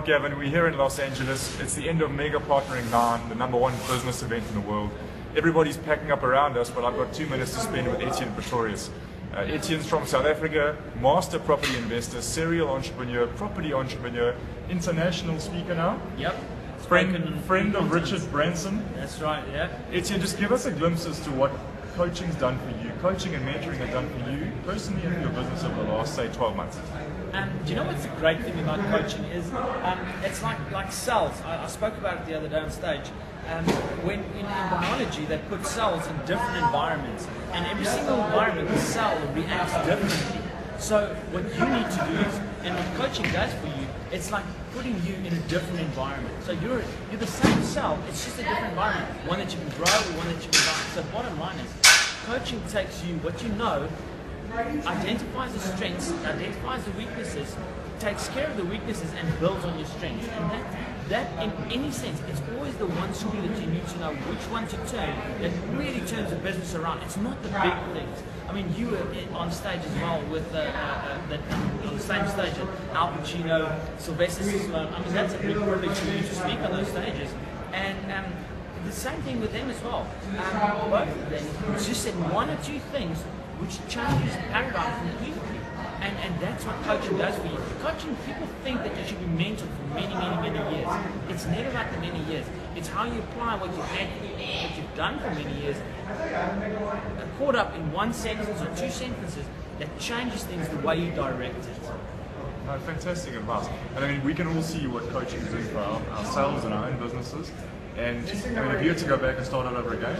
Gavin. We're here in Los Angeles. It's the end of Mega Partnering 9, the #1 business event in the world. Everybody's packing up around us, but I've got 2 minutes to spend with Ettiene Pretorius. Etienne's from South Africa, master property investor, serial entrepreneur, property entrepreneur, international speaker now. Yep. Friend of Richard Branson. That's right, yeah. Etienne, just give us a glimpse as to what coaching's done for you, coaching and mentoring have done for you personally and for your business over the last, say, 12 months. Do you know what's the great thing about coaching is it's like cells. I spoke about it the other day on stage. When in biology they put cells in different environments, and every single environment the cell reacts differently. So what you need to do is, and what coaching does for you, it's like putting you in a different environment. So you're the same cell, it's just a different environment, one that you can grow, one that you can buy. So bottom line is, coaching takes you what you know, identifies the strengths, identifies the weaknesses, takes care of the weaknesses and builds on your strengths. And that in any sense, it's always the one school that you need to know which one to turn that really turns the business around. It's not the big things. I mean, you were on stage as well with on the same stage at Al Pacino, Sylvester Stallone. I mean, that's a big privilege for you to speak on those stages. And the same thing with them as well. Both of them just said one or two things which changes paradigm completely. And that's what coaching does for you. Coaching, people think that you should be mentored for many, many, many years. It's never about the many years. It's how you apply what you've done for many years, caught up in one sentence or two sentences that changes things the way you direct it. No, fantastic advice. And I mean, we can all see what coaching is doing for ourselves and our own businesses. And I mean, if you had to go back and start all over again,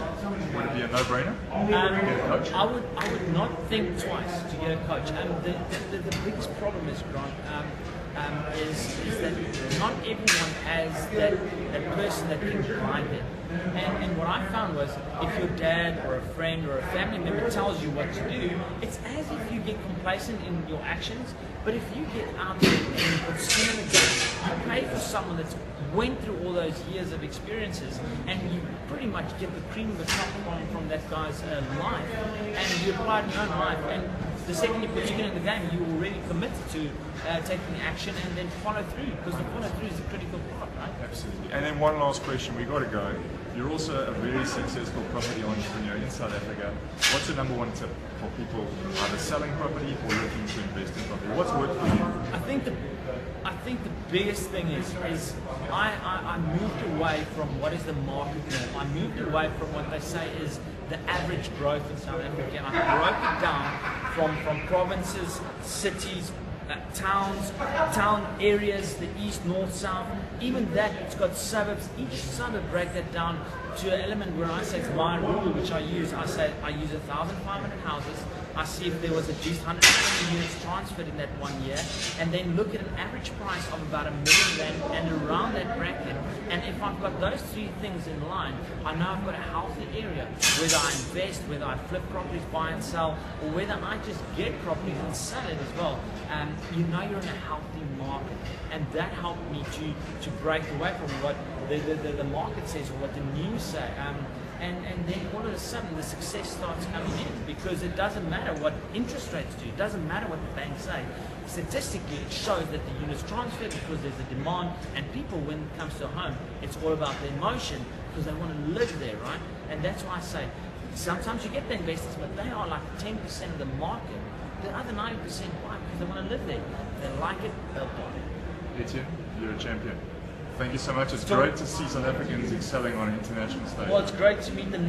would it be a no-brainer? Get a coach? I would not think twice to get a coach. The biggest problem is, Grant, is that not everyone has that person that can guide them. And what I found was, if your dad or a friend or a family member tells you what to do, it's as if you get complacent in your actions. But if you get out there and you put skin in the game, you pay for someone that's went through all those years of experiences, and you pretty much get the cream of the crop from that guy's life, and you apply it in your own life. And the second you put skin in the game, you already committed to taking action and then follow through, because the follow through is a critical part, right? Absolutely. And then one last question, we got to go. You're also a very successful property entrepreneur in South Africa. What's your #1 tip for people either selling property or looking to invest in property? What's worked for you? I think the biggest thing is I moved away from what is the market norm. I moved away from what they say is the average growth in South Africa, and I broke it down from provinces, cities, town areas, the east, north, south, even that, it's got suburbs. Each suburb break that down to an element where I say it's my rule, which I use. I say I use 1,500 houses. I see if there was at least 120 units transferred in that 1 year, and then look at an average price of about R1 million and around that bracket. And if I've got those three things in line, I know I've got a healthy area. Whether I invest, whether I flip properties, buy and sell, or whether I just get properties and sell it as well, you know you're in a healthy market. And that helped me to break away from what the market says or what the news say. And then all of a sudden the success starts coming in, because it doesn't matter what interest rates do, it doesn't matter what the banks say. Statistically, it shows that the units transfer because there's a demand, and people, when it comes to a home, it's all about the emotion, because they want to live there, right? And that's why I say, sometimes you get the investors, but they are like 10% of the market. The other 90%, why? Because they want to live there. They like it, they'll buy it. Etienne, you're a champion. Thank you so much. It's great to see South Africans excelling on an international stage. Well, it's great to meet the